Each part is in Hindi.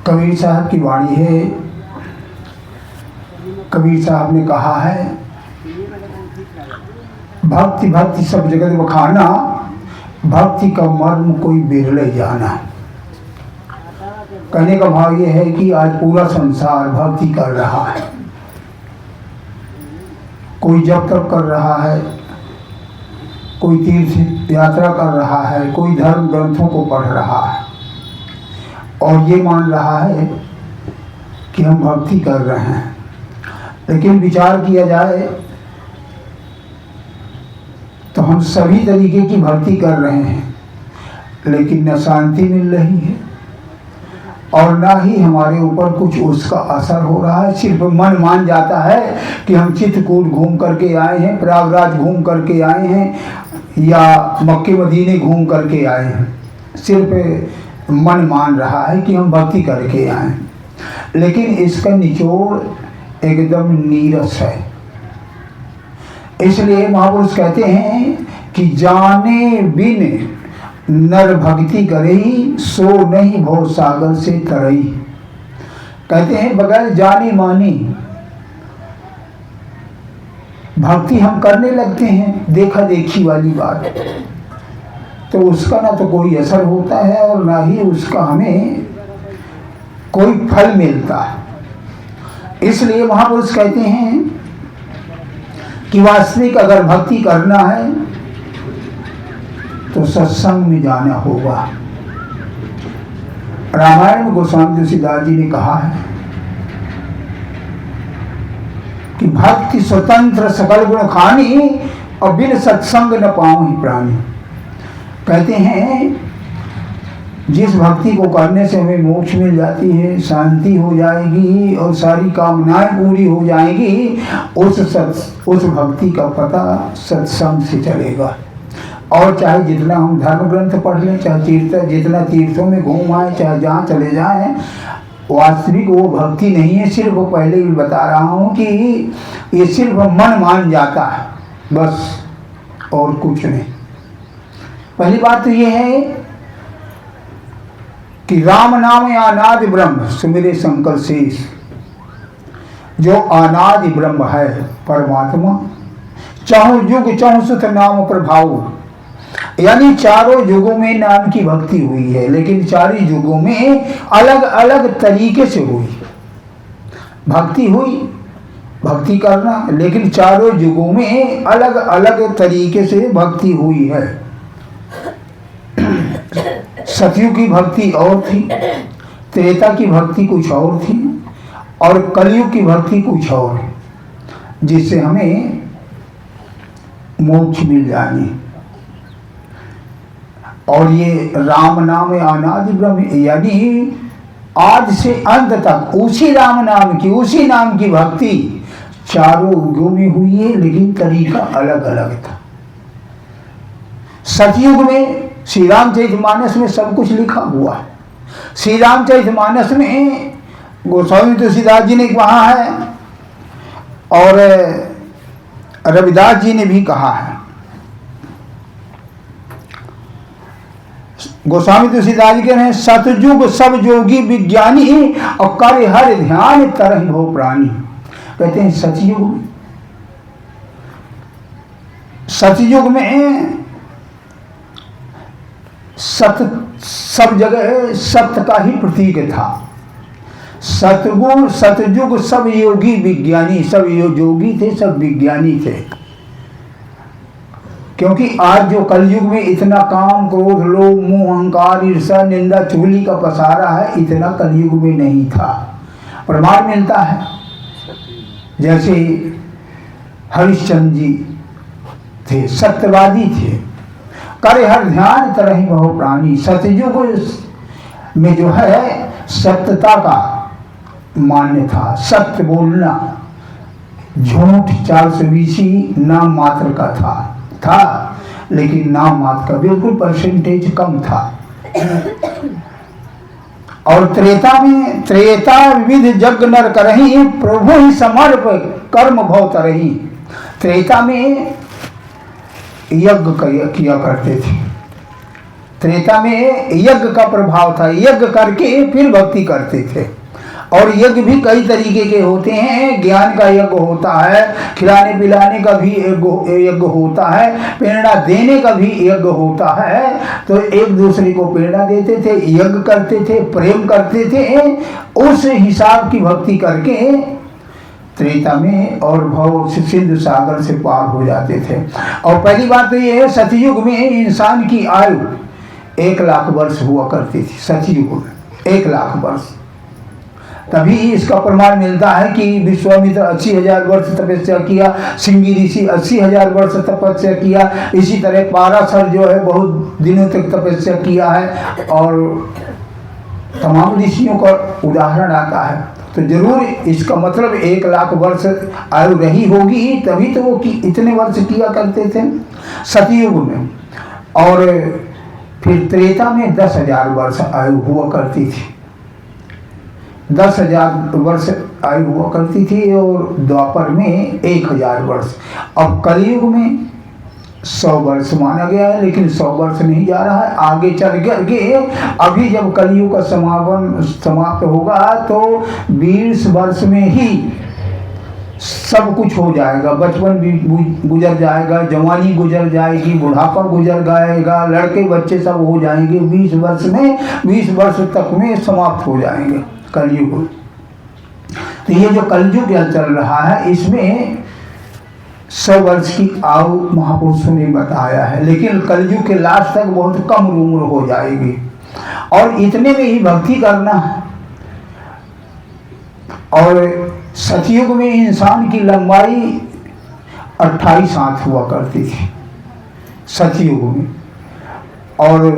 कबीर साहब की वाणी है। कबीर साहब ने कहा है, भक्ति भक्ति सब जगत बखाना, भक्ति का मर्म कोई बिरले जाना। कहने का भाव ये है कि आज पूरा संसार भक्ति कर रहा है। कोई जप तप कर रहा है, कोई तीर्थ यात्रा कर रहा है, कोई धर्म ग्रंथों को पढ़ रहा है और ये मान रहा है कि हम भक्ति कर रहे हैं। लेकिन विचार किया जाए तो हम सभी तरीके की भक्ति कर रहे हैं, लेकिन न शांति मिल रही है और ना ही हमारे ऊपर कुछ उसका असर हो रहा है। सिर्फ मन मान जाता है कि हम चित्रकूट घूम करके आए हैं, प्रयागराज घूम करके आए हैं या मक्के मदीने घूम करके आए हैं। सिर्फ मन मान रहा है कि हम भक्ति करके आए हैं, लेकिन इसका निचोड़ एकदम नीरस है। इसलिए महापुरुष कहते हैं कि जाने बिन नर भक्ति करही, सो नहीं भव सागर से तरई। कहते हैं बगैर जाने माने भक्ति हम करने लगते हैं, देखा देखी वाली बात, तो उसका ना तो कोई असर होता है और ना ही उसका हमें कोई फल मिलता है। इसलिए महापुरुष कहते हैं कि वास्तविक अगर भक्ति करना है तो सत्संग में जाना होगा। रामायण में गोस्वामी तुलसीदास जी ने कहा है कि भक्ति स्वतंत्र सकल गुण खानी और बिन सत्संग न पाऊं ही प्राणी। कहते हैं जिस भक्ति को करने से हमें मोक्ष मिल जाती है, शांति हो जाएगी और सारी कामनाएं पूरी हो जाएगी, उस भक्ति का पता सत्संग से चलेगा। और चाहे जितना हम धर्म ग्रंथ पढ़ लें, चाहे जितना तीर्थों में घूम आए, चाहे जहाँ चले जाएं, वास्तविक वो भक्ति नहीं है। सिर्फ पहले ही बता रहा हूँ कि ये सिर्फ मन मान जाता है, बस और कुछ नहीं। पहली बात तो ये है कि राम नाम अनादि ब्रह्म सुमिरे शंकर शेष। जो अनादि ब्रह्म है परमात्मा, चाहूं युग चाहूं सुत नाम प्रभाव, यानी चारों युगों में नाम की भक्ति हुई है, लेकिन चारों युगों में अलग अलग तरीके से हुई भक्ति हुई, भक्ति करना, लेकिन चारों युगों में अलग अलग तरीके से भक्ति हुई है। सतयुग की भक्ति और थी, त्रेता की भक्ति कुछ और थी और कलयुग की भक्ति कुछ और है, जिससे हमें मोक्ष मिल जानी। और ये राम नाम अनादि ब्रह्म, यानी आज से अंत तक उसी राम नाम की, उसी नाम की भक्ति चारों युगों में हुई है, लेकिन तरीका अलग अलग था। सतयुग में श्री रामचरितमानस में सब कुछ लिखा हुआ है। श्री रामचरितमानस में गोस्वामी तुलसीदास जी ने कहा है और रविदास जी ने भी कहा है। गोस्वामी तुलसीदास जी कह रहे हैं, सतयुग सब जोगी विज्ञानी और कर हर ध्यान तरह हो प्राणी। कहते हैं सतयुग में सब जगह सत्य का ही प्रतीक था। सतयुग सब योगी विज्ञानी, सब योगी थे, सब विज्ञानी थे। क्योंकि आज जो कलयुग में इतना काम क्रोध लोभ मोह अहंकार ईर्ष्या निंदा चुगली का पसारा है, इतना कलयुग में नहीं था। प्रमाण मिलता है, जैसे हरिश्चंद्र जी थे, सत्यवादी थे, करे हर ध्यान तरह बहु प्राणी। सतयुग में जो है सत्यता का मान्य था, सत्य बोलना, झूठ 420 नाम मात्र का था, लेकिन नाम मात्र का बिल्कुल परसेंटेज कम था। और त्रेता विविध जग नर करही, प्रभु ही समर्प कर्म भव तरही। त्रेता में यज्ञ किया करते थे, त्रेता में यज्ञ का प्रभाव था, यज्ञ करके फिर भक्ति करते थे। और यज्ञ भी कई तरीके के होते हैं, ज्ञान का यज्ञ होता है, खिलाने पिलाने का भी यज्ञ होता है, प्रेरणा देने का भी यज्ञ होता है। तो एक दूसरे को प्रेरणा देते थे, यज्ञ करते थे, प्रेम करते थे, उस हिसाब की भक्ति करके त्रेता में और भव सिंधु सागर से पार हो जाते थे। और पहली बात तो ये है, सतयुग में इंसान की आयु 1,00,000 वर्ष हुआ करती थी। सतयुग में 1,00,000 वर्ष। तभी इसका प्रमाण मिलता है कि विश्वामित्र 80,000 वर्ष तपस्या किया, सिंगी ऋषि 80,000 वर्ष तपस्या किया, इसी तरह पाराशर जो है बहुत दिनों तक तपस्या किया है, और तमाम ऋषियों का उदाहरण आता है। तो जरूर इसका मतलब 1,00,000 वर्ष आयु रही होगी, तभी तो वो इतने वर्ष किया करते थे सतयुग में। और फिर त्रेता में 10,000 वर्ष आयु हुआ करती थी, 10,000 वर्ष आयु हुआ करती थी, और द्वापर में 1,000 वर्ष। अब कलयुग में 100 वर्ष माना गया है, लेकिन 100 वर्ष नहीं जा रहा है, आगे चल करके अभी जब कलयुग का समाप्त होगा तो 20 वर्ष में ही सब कुछ हो जाएगा। बचपन भी गुजर जाएगा, जवानी गुजर जाएगी, बुढ़ापा गुजर जाएगा, लड़के बच्चे सब हो जाएंगे 20 वर्ष में, 20 वर्ष तक में समाप्त हो जाएंगे कलयुग। तो ये जो कलयुग चल रहा है, इसमें 100 वर्ष की आयु महापुरुषों ने बताया है, लेकिन कलयुग के लास्ट तक बहुत कम उम्र हो जाएगी। और इतने में ही भक्ति करना है। और सतयुग में इंसान की लंबाई 28 हाथ हुआ करती थी सतयुग में, और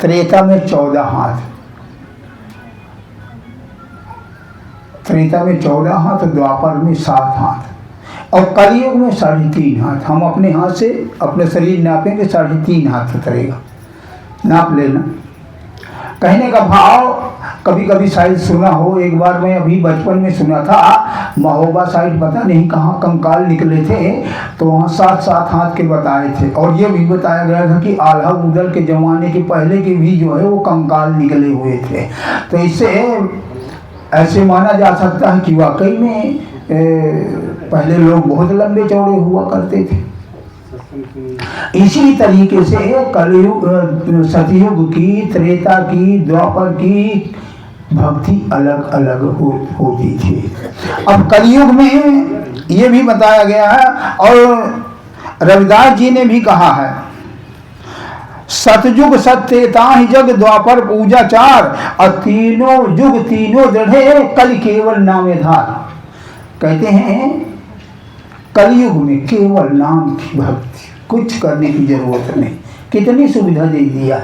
त्रेता में 14 हाथ, त्रेता में 14 हाथ, द्वापर में 7 हाथ, और कलयुग में 3.5 हाथ। हम अपने हाथ से अपने शरीर नापेंगे, 3.5 हाथ उतरेगा, नाप लेना। कहने का भाव कभी कभी शायद सुना हो, एक बार मैं अभी बचपन में सुना था, महोबा साइड पता नहीं कहाँ कंकाल निकले थे, तो वहाँ 7-7 हाथ के बताए थे। और ये भी बताया गया था कि आल्हा उदल के ज़माने के पहले के भी जो है वो कंकाल निकले हुए थे। तो इससे ऐसे माना जा सकता है कि वाकई में पहले लोग बहुत लंबे चौड़े हुआ करते थे। इसी तरीके से कलयुग, सतयुग की, त्रेता की, द्वापर की भक्ति अलग अलग होती थी। अब कलयुग में ये भी बताया गया है, और रविदास जी ने भी कहा है, सतयुग सत्यता ही जग द्वापर पूजा चार, और तीनों युग तीनों दृढ़े कल केवल नामे धार। कहते हैं कलयुग में केवल नाम की भक्ति, कुछ करने की जरूरत नहीं। कितनी सुविधा दे दिया,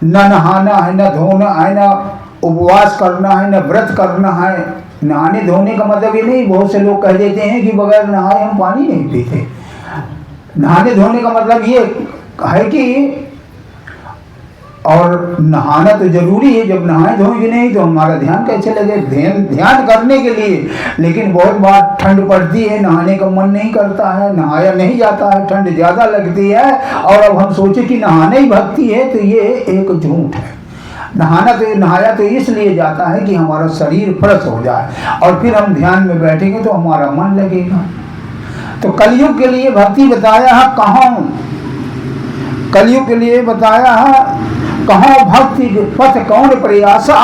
न नहाना है, न धोना है, न उपवास करना है, न व्रत करना है। नहाने धोने का मतलब ये नहीं, बहुत से लोग कह देते हैं कि बगैर नहाए हम पानी नहीं पीते। नहाने धोने का मतलब ये है कि, और नहाना तो जरूरी है, जब नहाए धोएंगे नहीं तो हमारा ध्यान कैसे लगे, ध्यान करने के लिए। लेकिन बहुत बार ठंड पड़ती है, नहाने का मन नहीं करता है, नहाया नहीं जाता है, ठंड ज़्यादा लगती है, और अब हम सोचे कि नहाना ही भक्ति है, तो ये एक झूठ है। नहाया तो इसलिए जाता है कि हमारा शरीर फ्रेश हो जाए, और फिर हम ध्यान में बैठेंगे तो हमारा मन लगेगा। तो कलयुग के लिए भक्ति बताया है कहाँ, कलयुग के लिए बताया है कहाँ, भक्ति पथ कौन प्रयासा,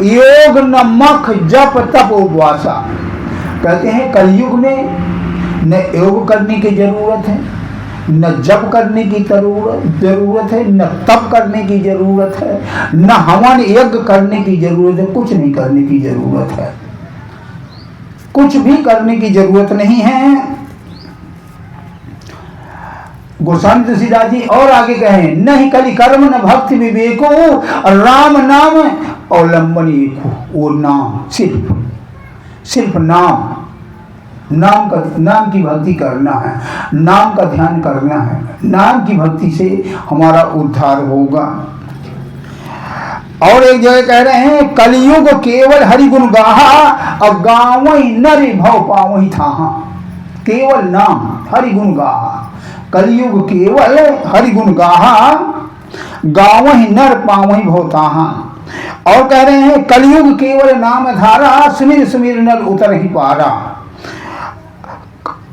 योग नमक जप तप उपवासा। कहते हैं कलयुग में न योग करने की जरूरत है, न जप करने की जरूरत है, न तप करने की जरूरत है, न हवन यज्ञ करने की जरूरत है, कुछ नहीं करने की जरूरत है, कुछ भी करने की जरूरत नहीं है। गोस्वामी तुलसीदास जी और आगे कहें, नहीं कली कर्म न भक्ति विवेको, राम नाम अवलंबन एको। वो नाम, सिर्फ नाम की भक्ति करना है, नाम का ध्यान करना है, नाम की भक्ति से हमारा उद्धार होगा। और एक जगह कह रहे हैं, कलियुग केवल हरि गुण गाहा, और गावई नर भव पावई थाहा। केवल नाम हरि गुण गाहा, कलयुग केवल हरि गुण गाहा, गावहि नर पावहि भवताहा। और कह रहे हैं कलयुग केवल नाम धारा, सुमिर सुमिर नर उतर ही पारा।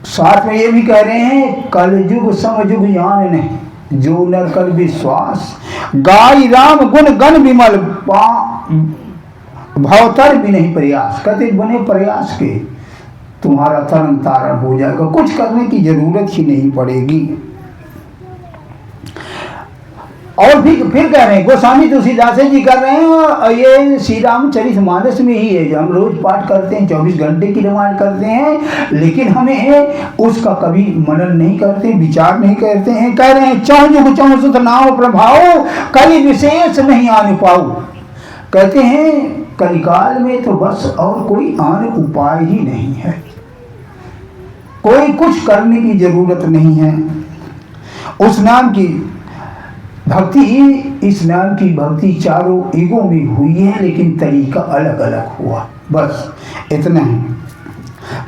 साथ में ये भी कह रहे हैं कलयुग समयुग यान नहीं, जो नर कर विश्वास, गाय राम गुण गण विमल भवतर भी नहीं प्रयास। कहते बने प्रयास के तुम्हारा तरन तारण हो जाएगा, कुछ करने की जरूरत ही नहीं पड़ेगी। और फिर कह रहे हैं गोस्वामी तुलसीदास जी कर रहे हैं, ये श्री रामचरितमानस में ही है जो हम रोज पाठ करते हैं, 24 घंटे की रामायण करते हैं, लेकिन हमें उसका कभी मनन नहीं करते, विचार नहीं करते हैं। कह रहे हैं चौं युग चौं सुत नाम प्रभाव, कलि विशेष नहीं आन पाऊ। कहते हैं कलिकाल में तो बस और कोई आन उपाय ही नहीं है, कोई कुछ करने की जरूरत नहीं है। उस नाम की भक्ति, इस नाम की भक्ति चारों युगों में हुई है, लेकिन तरीका अलग अलग हुआ, बस इतना है।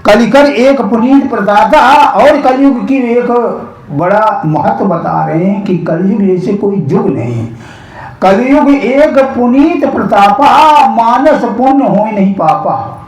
कलिकर एक पुनीत प्रदाता, और कलयुग की एक बड़ा महत्व बता रहे हैं कि कलयुग जैसे कोई युग नहीं। कलयुग एक पुनीत प्रतापा, मानस पुण्य हो नहीं पापा।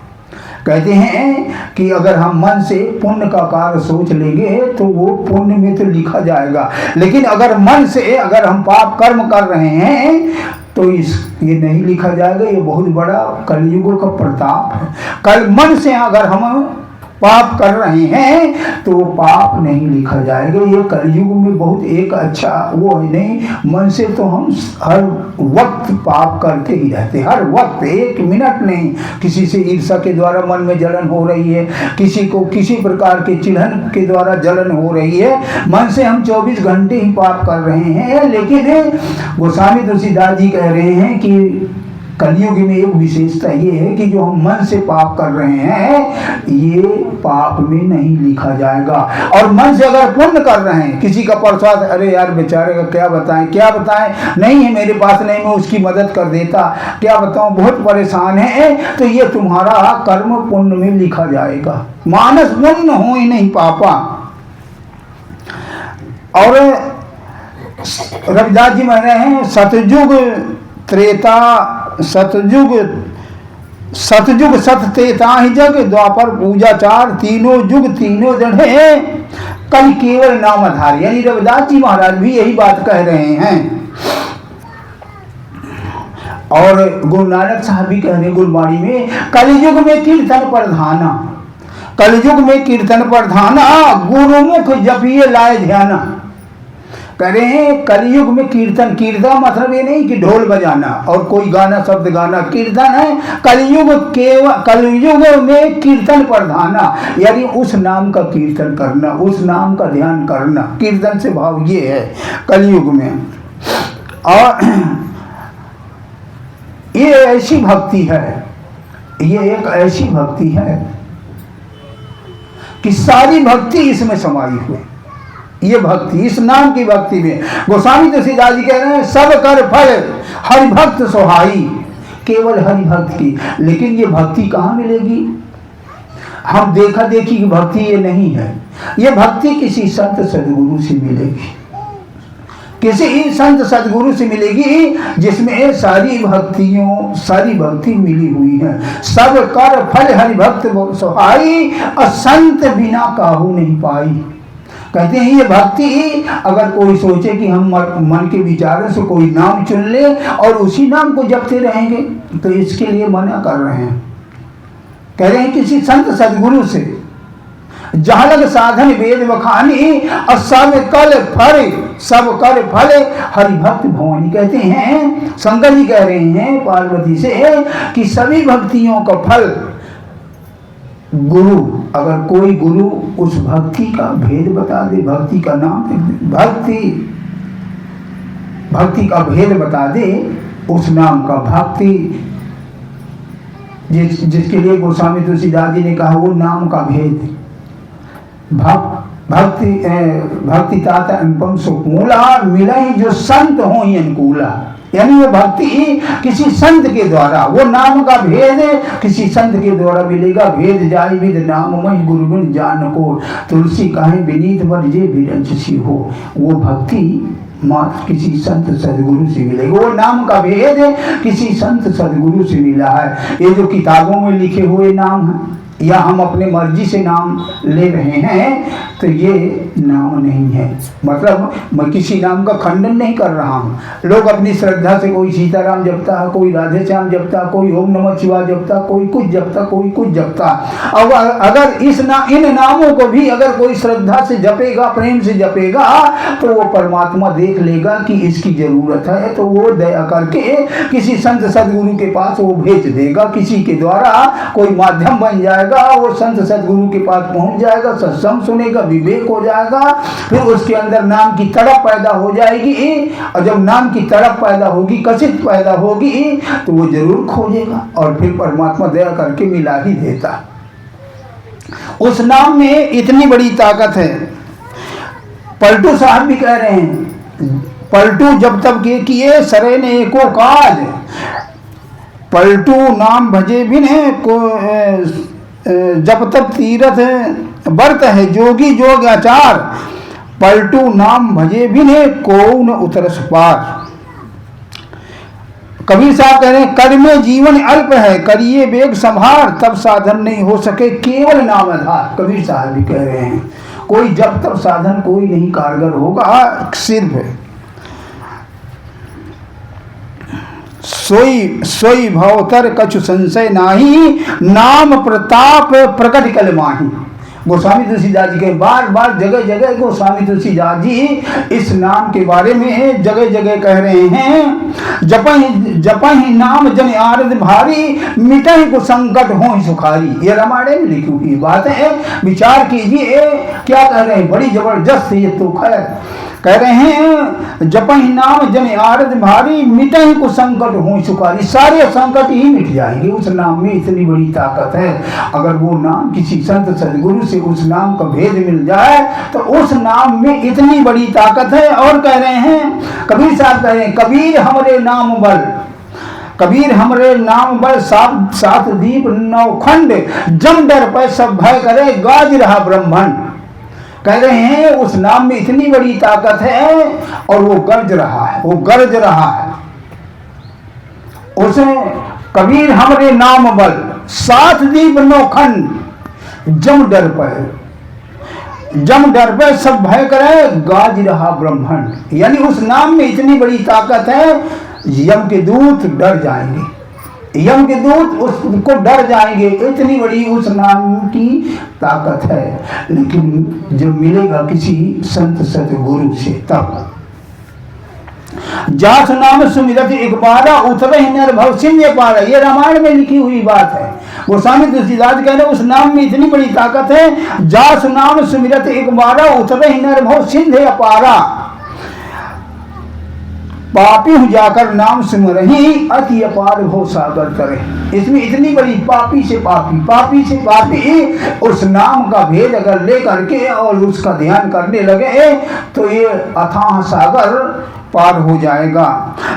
कहते हैं कि अगर हम मन से पुण्य का कार्य सोच लेंगे तो वो पुण्य में तो लिखा जाएगा, लेकिन अगर मन से अगर हम पाप कर्म कर रहे हैं तो ये नहीं लिखा जाएगा। ये बहुत बड़ा कलयुग का प्रताप है। कल मन से अगर हम पाप कर रहे हैं तो वो पाप नहीं लिखा जाएगा। ये कलयुग में बहुत एक अच्छा वो है नहीं, मन से तो हम हर वक्त पाप करते ही रहते, हर वक्त, एक मिनट नहीं। किसी से ईर्ष्या के द्वारा मन में जलन हो रही है, किसी को किसी प्रकार के चिढ़न के द्वारा जलन हो रही है, मन से हम 24 घंटे ही पाप कर रहे हैं। लेकिन गोस्वामी तुलसीदास जी कह रहे हैं कि कलयुग में एक विशेषता ये है कि जो हम मन से पाप कर रहे हैं ये पाप में नहीं लिखा जाएगा। और मन से अगर पुण्य कर रहे हैं, किसी का प्रसाद, अरे यार बेचारे का क्या बताएं, नहीं है मेरे पास, नहीं मैं उसकी मदद कर देता, क्या बताऊं बहुत परेशान है, तो ये तुम्हारा कर्म पुण्य में लिखा जाएगा। मानस पुण्य हो ही नहीं पापा। और रविदास जी कह रहे हैं सतयुग त्रेता, सतयुग सत त्रेता ही जग, द्वापर पूजाचार, तीनों युग तीनों जड़े, कल केवल नाम आधार। यानी रविदास जी महाराज भी यही बात कह रहे हैं। और गुरु नानक साहब भी कह रहे हैं गुरबाणी में, कलयुग में कीर्तन प्रधाना, कलयुग में कीर्तन प्रधाना, गुरुमुख जपिए लाए ध्याना। कह रहे हैं कलयुग में कीर्तन, कीर्तन मतलब ये नहीं कि ढोल बजाना और कोई गाना शब्द गाना, कीर्तन है कलयुग में कीर्तन प्रधाना, यानी उस नाम का कीर्तन करना, उस नाम का ध्यान करना, कीर्तन से भाव ये है कलयुग में। और ये ऐसी भक्ति है, ये एक ऐसी भक्ति है कि सारी भक्ति इसमें समाई हुई। ये भक्ति, इस नाम की भक्ति में गोस्वामी तुलसीदास जी कह रहे हैं सब कर फल हरि भक्त सोहाई, केवल हरि भक्त की। लेकिन ये भक्ति कहाँ मिलेगी? हम देखा देखी की भक्ति ये नहीं है। ये भक्ति किसी संत सदगुरु से मिलेगी, किसी संत सदगुरु से मिलेगी जिसमें सारी भक्ति मिली हुई है। सब कर फल हरि भक्त सोहाई, असंत बिना काहू नहीं पाई। कहते हैं ये भक्ति, अगर कोई सोचे कि हम मन के विचारों से कोई नाम चुन ले और उसी नाम को जपते रहेंगे, तो इसके लिए मना कर रहे हैं। कह रहे हैं किसी संत सदगुरु से, जहाँ लग साधन वेद बखानी, और सब कर फल हरि भक्त भवानी। कहते हैं शंकर जी कह रहे हैं पार्वती से कि सभी भक्तियों का फल गुरु, अगर कोई गुरु उस भक्ति का भेद बता दे, भक्ति का नाम, भक्ति का भेद बता दे, उस नाम का भक्ति जिसके लिए गोस्वामी तुलसीदास जी ने कहा वो नाम का भेद, भक्ति ताता अनुपम सुकूला, मिला ही जो संत हो ही अनुकूला। यानी वो भक्ति किसी संत के द्वारा, वो नाम का भेद किसी संत के द्वारा मिलेगा। भेद जाय विद नाम मय गुरु गुण जान को, तुलसी काहे विनीत वर जे विरंच सी हो। वो भक्ति मात्र किसी संत सदगुरु से मिलेगा। वो नाम का भेद किसी संत सदगुरु से मिला है। ये जो किताबों में लिखे हुए नाम हैं या हम अपने मर्जी से नाम ले रहे हैं तो ये नाम नहीं है। मतलब मैं किसी नाम का खंडन नहीं कर रहा हूँ। लोग अपनी श्रद्धा से कोई सीताराम जपता है, कोई राधे श्याम जपता, कोई ओम नमः शिवाय जपता, कोई कुछ जपता, कोई कुछ जपता। अब अगर इन नामों को भी अगर कोई श्रद्धा से जपेगा, प्रेम से जपेगा, तो वो परमात्मा देख लेगा कि इसकी जरूरत है, तो वो दया करके किसी संत सदगुरु के पास वो भेज देगा। किसी के द्वारा कोई माध्यम बन जाएगा, वो संत सदगुरु के पास पहुंच जाएगा, सत्संग सुनेगा, विवेक हो जाएगा, फिर उसके अंदर नाम की तड़प पैदा हो जाएगी। और जब नाम की तड़प पैदा होगी, कशिश पैदा होगी, तो वो जरूर खोजेगा और फिर परमात्मा दया करके मिला ही देता। उस नाम में इतनी बड़ी ताकत है। पलटू साहब भी कह रहे हैं, पलटू जब तक के किए सरे ने एको काज, पलटू नाम भजे बिन को जब तक तीरथ व्रत है जोगी जोग आचार, पलटू नाम भजे बिन को न उतरस पार। कबीर साहब कह रहे हैं, कर में जीवन अल्प है, करिए बेग संभार, तब साधन नहीं हो सके केवल नाम आधार। कबीर साहब भी कह रहे हैं, कोई जब तक साधन कोई नहीं कारगर होगा, सिर्फ सोई सोई भवतर कछु संशय नाही, नाम प्रताप प्रकट कल माही। गोस्वामी तुलसीदास जी के बार बार जगह जगह गोस्वामी तुलसीदास जी इस नाम के बारे में जगह जगह कह रहे हैं। जपहि नाम जन आरद भारी, मिटहि को संकट हो सुखारी। ये रामायण में लिखी हुई बात है, विचार कीजिए क्या कह रहे हैं। बड़ी जबरदस्त ये तो खैर कह रहे हैं, जपहि नाम जन आरद भारी, मिटहि को संकट हो सुखारी। सारे संकट ही मिट जाएंगे। उस नाम में इतनी बड़ी ताकत है। अगर वो नाम किसी संत सदगुरु से उस नाम का भेद मिल जाए तो उस नाम में इतनी बड़ी ताकत है। और कह रहे हैं, कबीर साहब कह रहे हैं, कबीर हमरे नाम बल, कबीर हमरे नाम बल, सात दीप नौ खंड, जम डर पर सब भय करे, गाज रहा ब्रह्मांड। कह रहे हैं उस नाम में इतनी बड़ी ताकत है और वो गरज रहा है, वो गरज रहा है। उसे कबीर हमरे नाम बल, सात दीप नौ खंड, जम डर पे सब भय करे, गाज रहा ब्रह्मांड। यानी उस नाम में इतनी बड़ी ताकत है, यम के दूत डर जाएंगे, यम के दूत उसको डर जाएंगे। इतनी बड़ी उस नाम की ताकत है। लेकिन जब मिलेगा किसी संत सतगुरु से तब। जास नाम सुमिरत एक बारा, उतरे निर्भव सिंह पारा। ये रामायण में लिखी हुई बात है। गोस्वामी तुलसीदास कह रहे उस नाम में इतनी बड़ी ताकत है। जास नाम सुमिरत एक बारा, उतरे निर्भव सिंह पारा। पापी हूँ जाकर नाम सिमरही, अति अपार भव सागर करे। इसमें इतनी बड़ी पापी से पापी उस नाम का भेद अगर ले करके और उसका ध्यान करने लगे तो ये अथाह सागर पार हो जाएगा।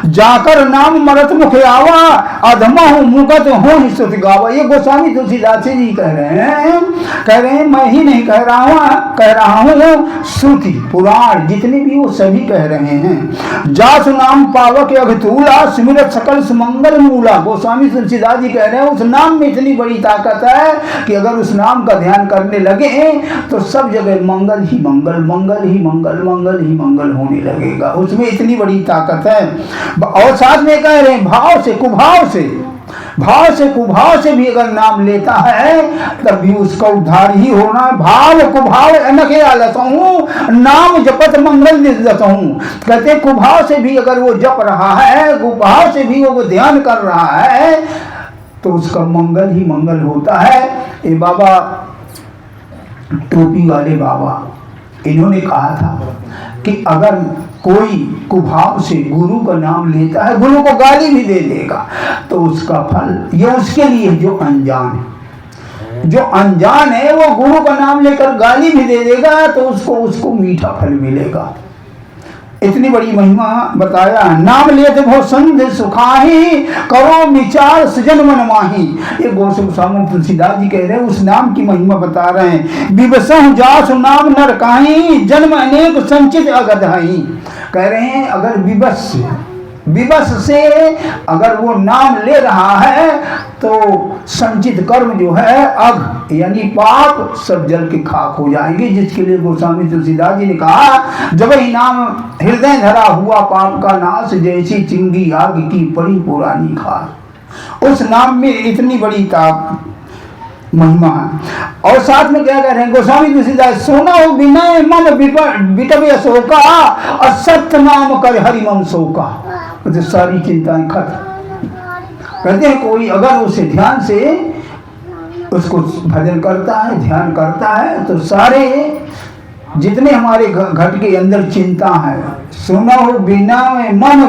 जाकर नाम मरत मुख आवा, अधमा हूँ मुगत हो ही सुत गावा। ये गोस्वामी तुलसीदास जी कह रहे हैं मैं ही नहीं कह रहा हूँ श्रुति पुराण जितने भी वो सभी कह रहे हैं। जासु नाम पावक अघतूला, सिमरत सकल सुमंगल मूला। गोस्वामी तुलसीदास जी कह रहे हैं उस नाम में इतनी बड़ी ताकत है कि अगर उस नाम का ध्यान करने लगे तो सब जगह मंगल ही मंगल, मंगल ही मंगल, मंगल ही मंगल होने लगेगा। उसमें इतनी बड़ी ताकत है। और साथ में कह रहे हैं भाव से कुभाव से भी अगर नाम लेता है तब भी उसका उद्धार ही होना है। भाव कुभाव अनखे आलसहूँ, नाम जपत मंगल निर्दसहूँ। कहते कुभाव से भी अगर वो जप रहा है, कुभाव से भी वो ध्यान कर रहा है तो उसका मंगल ही मंगल होता है। ये बाबा टोपी वाले बाबा इन्होंने कहा था कि अगर कोई कुभाव से गुरु का नाम लेता है, गुरु को गाली भी दे देगा तो उसका फल ये उसके लिए जो अनजान है वो गुरु का नाम लेकर गाली भी दे देगा तो उसको मीठा फल मिलेगा। इतनी बड़ी महिमा बताया। नाम लेते भो संध सुखाही, करो विचार सृजन मन माही। ये गोस्वामी तुलसीदास जी कह रहे हैं, उस नाम की महिमा बता रहे हैं। विवसह जासु नाम नर काहीं, जन्म अनेक संचित अगधाई। कह रहे हैं अगर विवश से अगर वो नाम ले रहा है तो संचित कर्म जो है अघ यानी पाप सब जल के खाक हो जाएंगे। जिसके लिए गोस्वामी तुलसीदास जी ने कहा, जब ही नाम हृदय धरा हुआ पाप का नाश, जैसी चिंगी आग की पड़ी पुरानी खास। उस नाम में इतनी बड़ी ताप महिमा है। और साथ में क्या कह रहे हैं गोस्वामी तुलसीदास, सोना हो विनय मम बिटवे शोका, असत्य नाम कर हरि मम शोका। तो सारी चिंताएं खत्म। कहते हैं कोई अगर उसे ध्यान से उसको भजन करता है, ध्यान करता है, तो सारे जितने हमारे घट के अंदर चिंता है, सुना हो बिना मन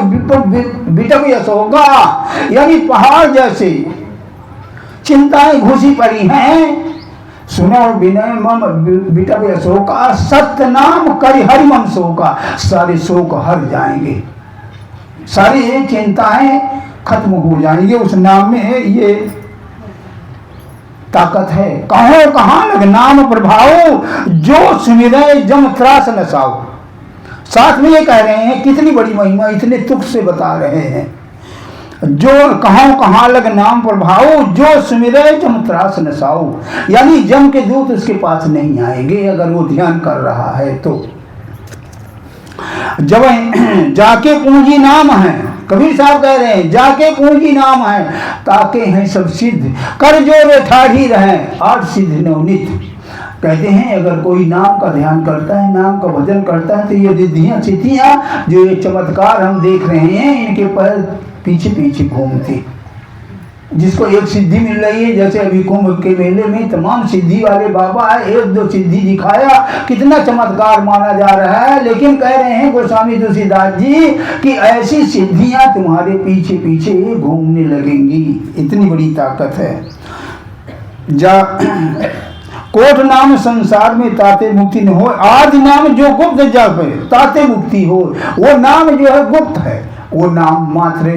बिटवे शोका, यानी पहाड़ जैसे चिंताएं घुसी पड़ी हैं। सुनो विनय मम बिटवे शोका, सत्य नाम करि हरि मम शोका। सारे शोक हर जाएंगे, सारी चिंताएं खत्म हो जाएंगे। उस नाम में ये ताकत है। कहो कहाँ लग नाम प्रभाव, जो सुमिरै जम त्रास नसाओ। साथ में ये कह रहे हैं कितनी बड़ी महिमा इतने तुक से बता रहे हैं। जो कहाँ लग नाम प्रभाव, जो सुमिरै जम त्रास नसाओ, यानी जम के दूत उसके पास नहीं आएंगे अगर वो ध्यान कर रहा है तो। जब जाके पूंजी नाम है, कबीर साहब कह रहे हैं जाके पूंजी नाम है, ताके हैं सब सिद्ध, कर जो ठाढ़ी रहे आठ सिद्ध नवनित। कहते हैं अगर कोई नाम का ध्यान करता है, नाम का भजन करता है, तो ये रिद्धियां सिद्धियां जो ये चमत्कार हम देख रहे हैं, इनके पर पीछे पीछे घूमते। जिसको एक सिद्धि मिल रही है, जैसे अभी कुंभ के मेले में तमाम सिद्धि वाले बाबा है, एक दो सिद्धि दिखाया, कितना चमत्कार माना जा रहा है। लेकिन कह रहे हैं गोस्वामी तुलसीदास जी कि ऐसी सिद्धियां तुम्हारे पीछे पीछे घूमने लगेंगी। इतनी बड़ी ताकत है। कोट नाम संसार में ताते मुक्ति न हो, आदि नाम जो गुप्त जप ताते मुक्ति हो। वो नाम जो है गुप्त है, वो नाम मात्र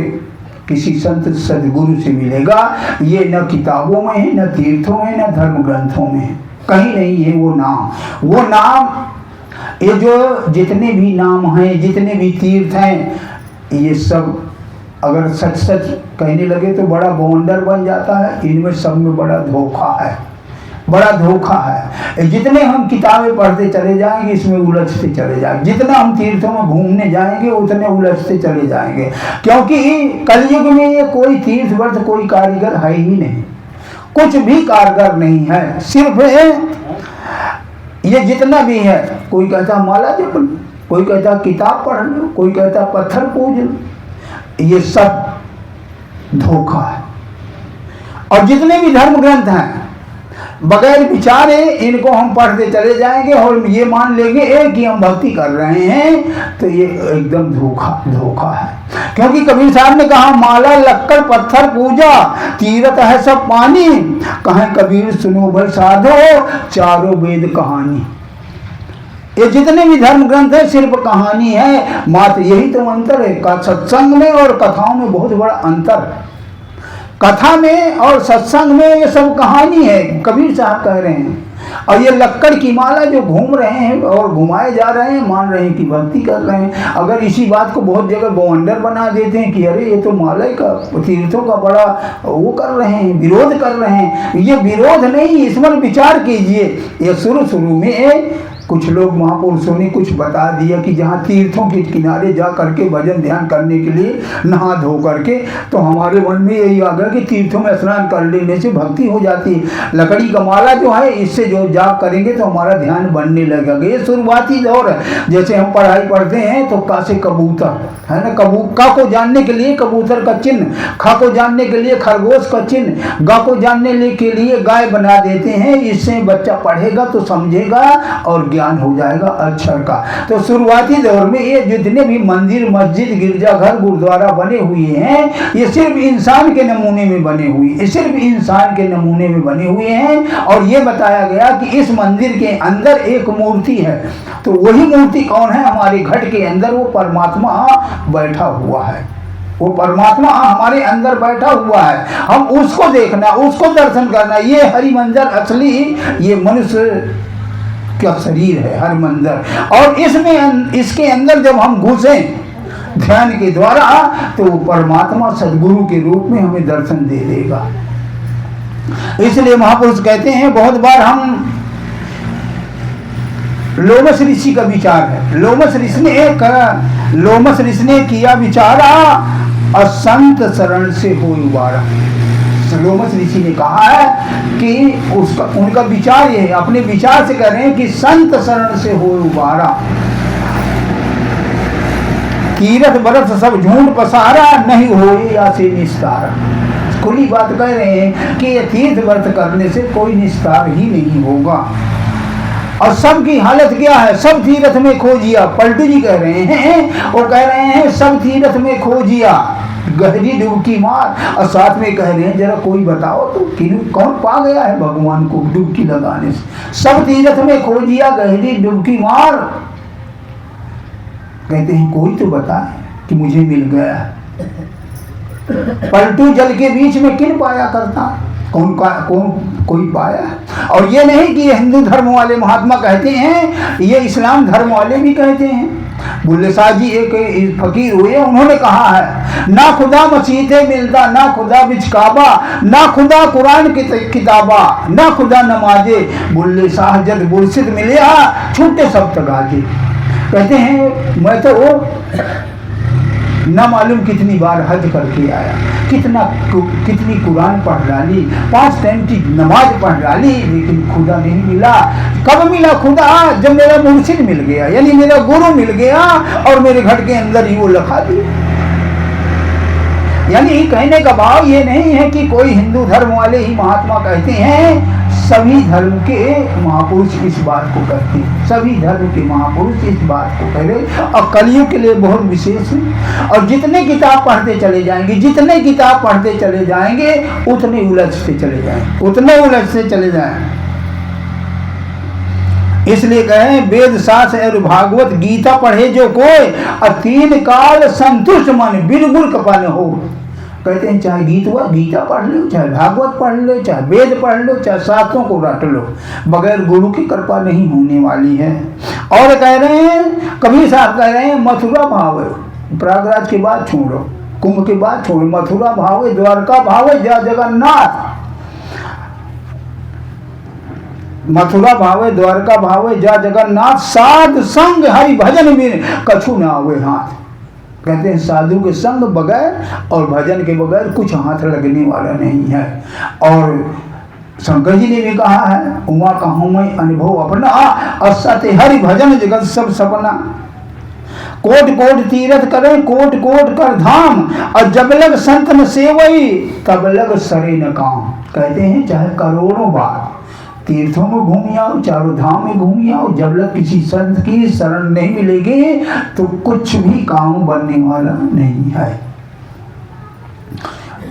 किसी संत सदगुरु से मिलेगा। ये न किताबों में है, न तीर्थों में, न धर्म ग्रंथों में है, कहीं नहीं है वो नाम। वो नाम ये जो जितने भी नाम हैं, जितने भी तीर्थ हैं, ये सब अगर सच सच कहने लगे तो बड़ा बवंडर बन जाता है। इनमें सब में बड़ा धोखा है, बड़ा धोखा है। जितने हम किताबें पढ़ते चले जाएंगे इसमें उलझते चले जाएंगे, जितना हम तीर्थों में घूमने जाएंगे उतने उलझते चले जाएंगे। क्योंकि कलयुग में ये कोई तीर्थ व्रत कोई कारीगर है ही नहीं, कुछ भी कारगर नहीं है। सिर्फ ये जितना भी है, कोई कहता माला जप लो, कोई कहता किताब पढ़ लो, कोई कहता पत्थर पूज लो, ये सब धोखा है। और जितने भी धर्म ग्रंथ हैं बगैर विचारे इनको हम पढ़ते चले जाएंगे और ये मान लेंगे कि हम भक्ति कर रहे हैं, तो ये एकदम धोखा है। क्योंकि कबीर साहब ने कहा माला लक्कड़ पत्थर पूजा, तीरथ है सब पानी, कहें कबीर सुनो भाई साधो चारों वेद कहानी। ये जितने भी धर्म ग्रंथ है सिर्फ कहानी है मात्र। यही तो अंतर है, सत्संग में और कथाओं में बहुत बड़ा अंतर। कथा में और सत्संग में ये सब कहानी है, कबीर साहब कह रहे हैं। और ये लक्कड़ की माला जो घूम रहे हैं और घुमाए जा रहे हैं, मान रहे हैं कि भक्ति कर रहे हैं। अगर इसी बात को बहुत जगह बवंडर बना देते हैं कि अरे ये तो माला का तीर्थों का बड़ा वो कर रहे हैं, विरोध कर रहे हैं। ये विरोध नहीं, इस पर विचार कीजिए। ये शुरू में कुछ लोग महापुरुषों ने कुछ बता दिया कि जहाँ तीर्थों के किनारे जा करके भजन ध्यान करने के लिए नहा धो करके, तो हमारे मन में यही आ गया कि तीर्थों में स्नान कर लेने से भक्ति हो जाती है। लकड़ी का माला जो है इससे जो जाप करेंगे तो हमारा ध्यान बनने लगेगा। ये शुरुआती दौर है। जैसे हम पढ़ाई पढ़ते हैं तो का से कबूतर है ना, का को जानने के लिए कबूतर का चिन्ह, खा को जानने के लिए खरगोश का चिन्ह, गा को जानने के लिए गाय बना देते हैं। इससे बच्चा पढ़ेगा तो समझेगा और ज्ञान ज्ञान हो जाएगा अक्षर का। तो शुरुआती दौर में ये जितने भी मंदिर, मस्जिद, गिरजाघर, गुरुद्वारा बने हुए हैं, ये सिर्फ इंसान के नमूने में बने हुए, सिर्फ इंसान के नमूने में बने हुए हैं। और ये बताया गया कि इस मंदिर के अंदर एक मूर्ति है, तो वही मूर्ति कौन है? हमारे घट के अंदर वो परमात्मा बैठा हुआ है। वो परमात्मा हमारे अंदर बैठा हुआ है, हम उसको देखना, उसको दर्शन करना। ये हरि मंदिर असली, ये मनुष्य का शरीर है हरि मंदिर। और इसमें, इसके अंदर जब हम घुसे ध्यान के द्वारा, तो परमात्मा सदगुरु के रूप में हमें दर्शन दे देगा। इसलिए महापुरुष कहते हैं, बहुत बार हम, लोमस ऋषि का विचार है, लोमस ऋषि ने किया विचारा, असंत शरण से हो उबारा। लोमस ऋषि ने कहा है कि उनका विचार ये है, अपने विचार से कह रहे हैं कि संत शरण से हो उबारा, तीरथ बरस सब झूठ पसारा, नहीं होए या से निस्तारा। खुली बात कह रहे हैं कि ये तीर्थ व्रत करने से कोई निस्तार ही नहीं होगा। और सबकी हालत क्या है? सब तीर्थ में खोजिया। पलटू जी कह रहे हैं, वो कह रहे हैं सब तीर्थ में खोजिया, गहरी डुबकी मार। और साथ में कह रहे हैं, जरा कोई बताओ तो कौन पा गया है भगवान को डुबकी लगाने से? सब तीर्थ में खोजिया, गहरी डुबकी मार। कहते हैं कोई तो बताए कि मुझे मिल गया। पलटू जल के बीच में किन पाया करता? कोई पाया। और ये नहीं कि ये हिंदू धर्म वाले महात्मा कहते हैं, ये इस्लाम धर्म वाले भी कहते हैं। बुल्ले शाह जी एक फकीर हुए, उन्होंने कहा है, ना खुदा मसीते मिलता, ना खुदा बिच काबा, ना खुदा कुरान की किताबा, ना खुदा नमाजे, बुल्ले शाह जद मुर्शिद मिले छूटे सब तगाजे। कहते हैं मैं तो न मालूम कितनी बार हज करके आया, कितनी कुरान पढ़ डाली, 5 टाइम की नमाज पढ़ डाली, लेकिन खुदा नहीं मिला। कब मिला खुदा? जब मेरा मुर्शिद मिल गया, यानी मेरा गुरु मिल गया और मेरे घर के अंदर ही वो लिखा दिया। यानी कहने का भाव ये नहीं है कि कोई हिंदू धर्म वाले ही महात्मा कहते हैं, सभी धर्म के महापुरुष इस बात को कहते हैं, सभी धर्म के महापुरुष इस बात को कह रहे। और कलियुग के लिए बहुत विशेष है। और जितने किताब पढ़ते चले जाएंगे, जितने किताब पढ़ते चले जाएंगे, उतने उलझते चले जाएंगे, उतने उलझते चले जाएंगे। इसलिए कहे, वेद शास्त्र और भागवत गीता पढ़े जो कोई, और 3 काल संतुष्ट मन बिरबुल कपन हो। कहते हैं चाहे गीता पढ़ लो, चाहे भागवत पढ़ लो, चाहे वेद पढ़ लो, चाहे शास्त्रों को रट लो, बगैर गुरु की कृपा नहीं होने वाली है। और कह रहे हैं, कबीर साहब कह रहे हैं, मथुरा भावे, प्रयागराज के बाद छोड़ो, कुंभ के बाद छोड़ो, मथुरा भावे, द्वारका भावे, जय जगन्नाथ। मथुरा भावे, द्वारका भावे, जय जगन्नाथ, साध संग हरि भजन में कछु न आवे हाथ। कहते हैं साधु के संग बगैर और भजन के बगैर कुछ हाथ लगने वाला नहीं है। और शंकर जी ने भी कहा है, उमा कहूँ मैं अनुभव अपना, असत्य हरि भजन जगत सब सपना। कोट कोट तीरथ करें, कोट कोट कर धाम, और जब लग संत न सेवई, तब लग सरे न काम। कहते हैं चाहे करोड़ों बार तीर्थों में घूम आओ, चारों धाम में घूम आओ, जब लग किसी संत की शरण नहीं मिलेगी तो कुछ भी काम बनने वाला नहीं है।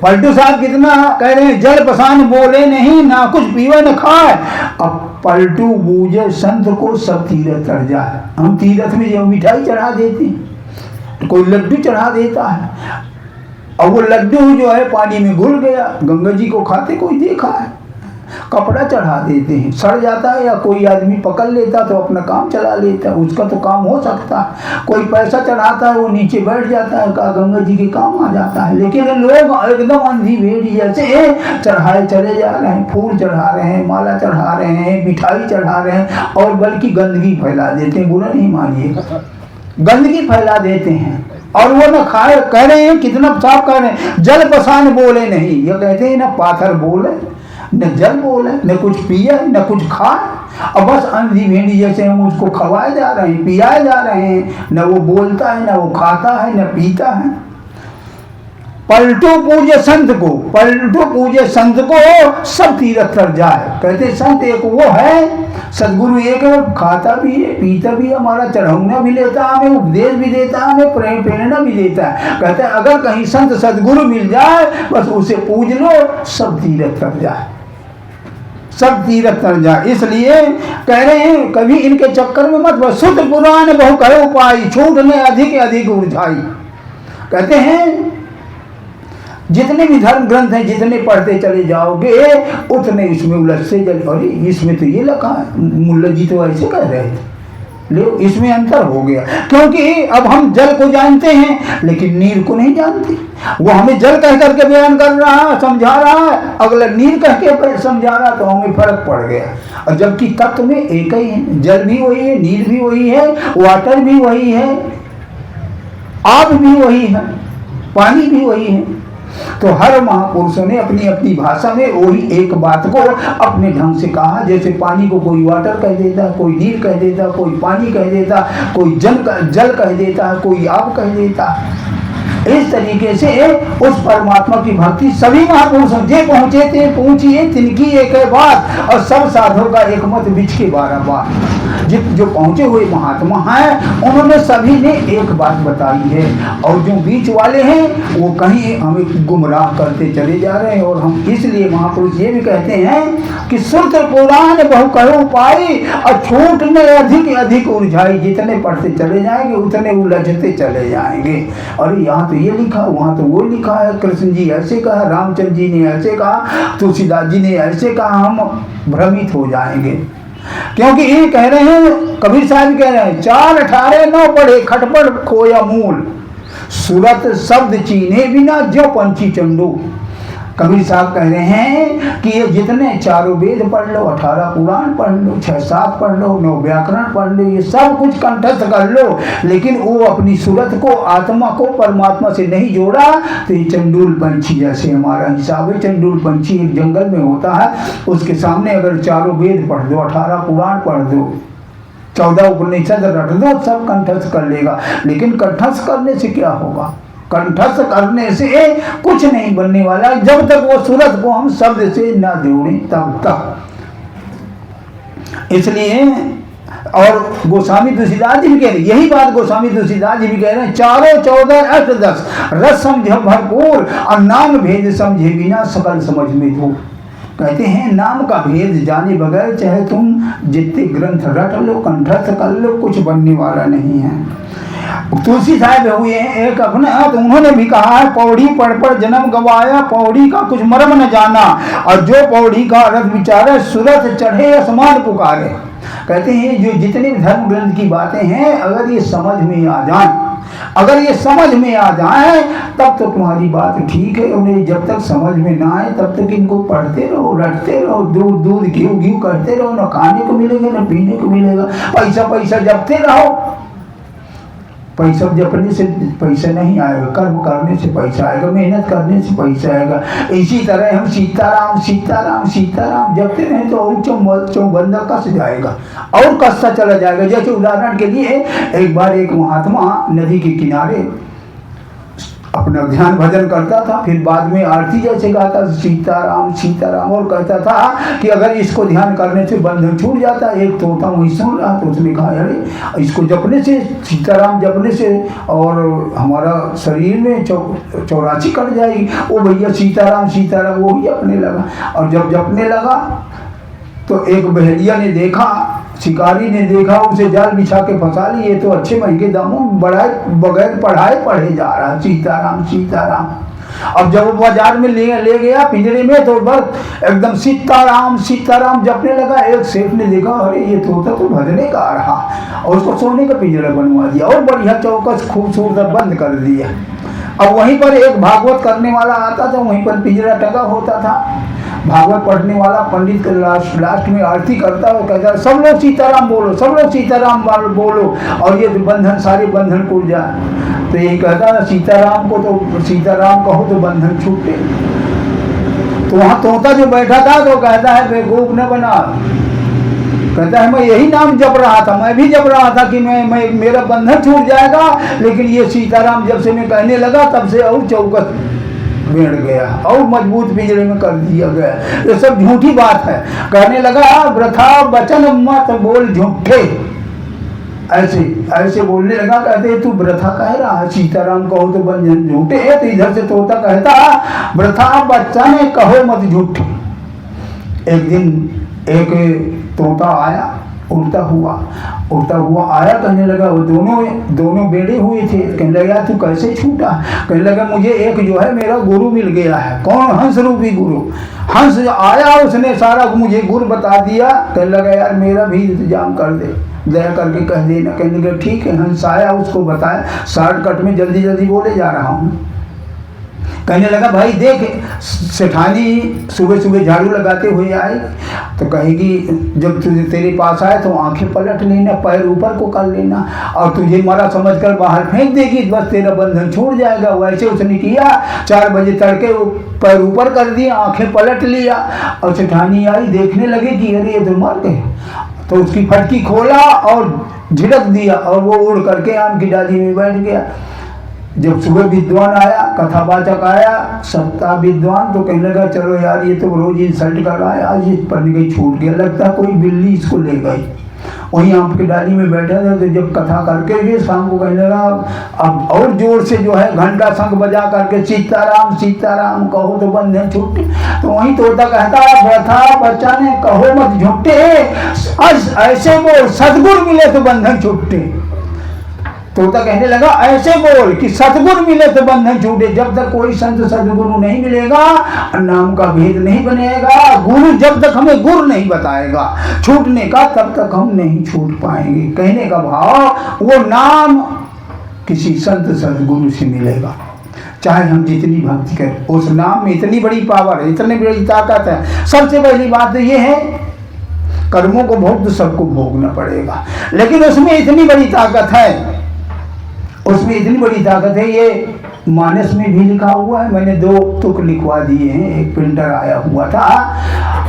पलटू साहब कितना कह रहे हैं, जल पसान बोले नहीं, ना कुछ पीवे न खाए। अब पलटू बूझे संत को सब तीरथ चढ़ जाए। हम तीरथ में जो मिठाई चढ़ा देते हैं, कोई लड्डू चढ़ा देता है, और वो लड्डू जो है पानी में घुल गया, गंगा जी को खाते कोई देखा है? कपड़ा चढ़ा देते हैं, सड़ जाता है, या कोई आदमी पकड़ लेता तो अपना काम चला लेता है, उसका तो काम हो सकता है। कोई पैसा चढ़ाता है, वो नीचे बैठ जाता है, का गंगा जी के काम आ जाता है। लेकिन लोग एकदम अंधी भेड़ी जैसे चढ़ाए चले जा रहे हैं, फूल चढ़ा रहे हैं, माला चढ़ा रहे हैं, मिठाई चढ़ा रहे हैं, और बल्कि गंदगी फैला देते हैं। बुरा नहीं मानिएगा, गंदगी फैला देते हैं। और वो न खाए, कह रहे हैं कितना साफ कह रहे हैं, जल पसान बोले नहीं, ये कहते हैं ना पाथर बोले, न जल बोले, न कुछ पिए, न कुछ खाए, और बस अंधी भेड़ी जैसे हम उसको खवाए जा रहे हैं, पियाए जा रहे हैं। न वो बोलता है, न वो खाता है, न पीता है। पलटो पूजे संत को, पलटो पूजे संत को, सब तीरथ तर जाए। कहते संत एक वो है, सदगुरु एक है, खाता भी है, पीता भी है, हमारा चढ़ाना भी लेता है, हमें उपदेश भी देता है, हमें प्रेरणा भी देता है। कहते हैं अगर कहीं संत सदगुरु मिल जाए बस उसे पूज लो, सब तीरथ तर जाए, सब तीरथ तर जाए। इसलिए कह रहे हैं कभी इनके चक्कर में मत बस। सूत्र पुराण बहु करो उपाय, छूटने अधिक अधिक उलझाई। कहते हैं जितने भी धर्म ग्रंथ हैं जितने पढ़ते चले जाओगे उतने इसमें उलझते चले। अरे इसमें तो ये लिखा है, मुल्ला जी तो ऐसे कह रहे थे, ले इसमें अंतर हो गया। क्योंकि अब हम जल को जानते हैं लेकिन नीर को नहीं जानते। वो हमें जल कह करके बयान कर रहा है, समझा रहा है, अगला नीर कह के समझा रहा, तो हमें फर्क पड़ गया। और जबकि तत्व में एक ही है, जल भी वही है, नीर भी वही है, वाटर भी वही है, आग भी वही है, पानी भी वही है। तो हर महापुरुषों ने अपनी अपनी भाषा में वही एक बात को अपने ढंग से कहा। जैसे पानी को कोई वाटर कह देता, कोई नीर कह देता, कोई पानी कह देता, कोई जल कह देता, कोई आग कह देता। इस तरीके से उस परमात्मा की भक्ति सभी महापुरुषों जे पहुंचे थे पहुंचिए तिनकी एक है बात, और सब साधुओं का एक मत बिच के 12 बात। जो पहुंचे हुए महात्मा हैं उन्होंने सभी ने एक बात बताई है, और जो बीच वाले हैं वो कहीं हमें गुमराह करते चले जा रहे हैं। और हम इसलिए महापुरुष ये भी कहते हैं कि सूत्र पुराण बहु करो पाई, और छूट में अधिक अधिक उलझाई। जितने पढ़ते चले जाएंगे उतने उलझते चले जाएंगे। और यहाँ तो ये लिखा, वहाँ तो वो लिखा है, कृष्ण जी ऐसे कहा, रामचंद्र जी ने ऐसे कहा, तुलसीदास जी ने ऐसे कहा, हम भ्रमित हो जाएंगे। क्योंकि ये कह रहे हैं, कबीर साहब कह रहे हैं 4 18 9 पढ़े खटपट खोया मूल, सूरत शब्द चीने बिना जो पंछी चंडू। कबीर साहब कह रहे हैं कि ये जितने चारों वेद पढ़ लो, 18 पुराण पढ़ लो, 6-7 पढ़ लो, 9 व्याकरण पढ़ लो, ये सब कुछ कंठस्थ कर लो, लेकिन वो अपनी सूरत को, आत्मा को परमात्मा से नहीं जोड़ा तो ये चंडूल पंछी जैसे हमारा हिसाब है। चंडूल पंछी एक जंगल में होता है, उसके सामने अगर चारों वेद पढ़ दो, 18 पुराण पढ़ दो, 14 उपनिषद रट दो, सब कंठस्थ कर लेगा। लेकिन कंठस्थ करने से क्या होगा? कंठस्थ करने से कुछ नहीं बनने वाला जब तक वो सूरत को हम शब्द से न जोड़ें तब तक। इसलिए और गोस्वामी तुलसीदास जी भी कह रहे, यही बात गोस्वामी तुलसीदास जी भी कह रहे हैं, 4 14 8 10 रस समझ भरपूर, और नाम भेद समझे बिना सकल समझ में धो। कहते हैं नाम का भेद जाने बगैर चाहे तुम जितने ग्रंथ रट लो, कंठस्थ कर लो, कुछ बनने वाला नहीं है। तुलसी साहब हुए एक अपना, तो उन्होंने भी कहा है, पौड़ी पढ़ पढ़ जन्म गवाया, पौड़ी का कुछ मर्म न जाना, और जो पौड़ी का अर्थ विचारे सूरत चढ़े आसमान पुकारे। कहते हैं जो जितने धर्म ग्रंथ की बातें हैं अगर ये समझ में आ जाए, अगर ये समझ में आ जाए तब तो तुम्हारी बात ठीक है। उन्हें जब तक समझ में ना आए तब तक इनको पढ़ते रहो, रटते रहो, दूध दूध घी घी करते रहो, ना खाने को मिलेगा ना पीने को मिलेगा, पैसा पैसा जपते रहो। पैसा जपने से पैसा नहीं आएगा, कर्म करने से पैसा आएगा, मेहनत करने से पैसा आएगा। इसी तरह हम सीताराम सीताराम सीताराम जपते रहे तो और चौबंदा कस जाएगा और कसता चला जाएगा। जैसे उदाहरण के लिए एक बार एक महात्मा नदी के किनारे अपना ध्यान भजन करता था, फिर बाद में आरती जैसे गाता सीताराम सीताराम, और कहता था कि अगर इसको ध्यान करने से बंधन छूट जाता। एक तोता वही सुन रहा तो उसने कहा अरे इसको जपने से, सीताराम जपने से और हमारा शरीर में 84 कट जाएगी। वो भैया सीताराम सीताराम वो ही अपने लगा, और जब जपने लगा तो एक बहेलिया ने देखा, शिकारी ने देखा, उसे जाल बिछा के फंसा ली। ये तो अच्छे महंगे दामों बगैर पढ़ाए पढ़े जा रहा सीताराम सीताराम। अब जब वो बाजार में ले गया पिंजरे में तो बस एकदम सीताराम सीताराम जपने लगा। एक सेठ ने देखा अरे ये तोता तो भजने का आ रहा, और उसको सोने का पिंजरा बनवा दिया और बढ़िया चौकस खूबसूरत बंद कर दिया। अब वहीं पर एक भागवत करने वाला आता था, वहीं पर पिंजरा टंगा होता था। भागवत पढ़ने वाला पंडित लास्ट में आरती करता है, कहता है सब लोग सीताराम बोलो, सब लोग सीताराम बोलो, और ये बंधन सारे बंधन टूट जाए। तो ये कहता है सीताराम को तो सीताराम कहो तो बंधन छूटे। तो वहाँ तोता जो बैठा था तो कहता है बेवकूफ न बना, कहता है मैं यही नाम जप रहा था, मैं भी जप रहा था कि मैं मेरा बंधन छूट जाएगा, लेकिन ये सीताराम जब से मैं कहने लगा तब से और चौकस बैठ गया और मजबूत पिंजरे में कर दिया गया। ये सब झूठी बात है। कहने लगा वृथा वचन मत बोल झूठे, ऐसे ऐसे बोलने लगा। कहते तू वृथा कह रहा, सीताराम कहो तो बंधन झूठे है। तो इधर से तोता कहता वृथा वचन कहो मत झूठे। एक दिन एक तोता आया, उड़ता हुआ आया। कहने लगा वो दोनों बेड़े हुए थे। कहने लगा तू कैसे छूटा? कहने लगा मुझे एक जो है मेरा गुरु मिल गया है। कौन? हंस रूपी गुरु। हंस आया, उसने सारा मुझे गुरु बता दिया। कहने लगा यार मेरा भी इंतजाम कर दे, दया करके कह देना। कहने लगा ठीक है। हंस आया, उसको बताया, शॉर्टकट में जल्दी जल्दी बोले जा रहा हूँ। कहने लगा भाई देख, सेठानी सुबह सुबह झाड़ू लगाते हुए आए तो कहेगी जब तुझे तेरे पास आए तो आंखें पलट लेना, पैर ऊपर को कर लेना और तुझे मरा समझकर बाहर फेंक देगी, बस तेरा बंधन छूट जाएगा। वैसे उसने किया। 4 बजे तड़के वो पैर ऊपर कर दिया, आंखें पलट लिया और सेठानी आई, देखने लगी कि अरे ये तो मर गए। तो उसकी फटकी खोला और झिड़क दिया और वो उड़ करके आम की डाली में बैठ गया। जब सुबह विद्वान आया, कथावाचक आया, सप्ताह विद्वान, तो कहने लगा चलो यार ये तो रोज इंसल्ट कर रहा है, आज ये पढ़ने गई छूट गया, लगता है कोई बिल्ली इसको ले गई। वहीं आम की डाली में बैठा था। तो जब कथा करके गए शाम को कहने लगा अब और जोर से जो है घंटा शंख बजा करके सीताराम सीताराम कहो तो बंधन छूटे। तो वहीं तोता कहता वृथा वचन कहो मत झूठे, ऐसे बोल सदगुरु मिले तो बंधन छूटे। तोता कहने लगा ऐसे बोल कि सतगुरु मिले तो बंधन छूटे। जब तक कोई संत सदगुरु नहीं मिलेगा, नाम का भेद नहीं बनेगा, गुरु जब तक हमें गुरु नहीं बताएगा छूटने का, तब तक हम नहीं छूट पाएंगे। कहने का भाव वो नाम किसी संत सदगुरु से मिलेगा, चाहे हम जितनी भक्ति करें। उस नाम में इतनी बड़ी पावर है, इतनी बड़ी ताकत है। सबसे पहली बात तो ये है कर्मों को भोग तो सबको भोगना पड़ेगा, लेकिन उसमें इतनी बड़ी ताकत है, उसमें इतनी बड़ी ताकत है। ये मानस में भी लिखा हुआ है, मैंने 2 तुक लिखवा दिए हैं, एक प्रिंटर आया हुआ था।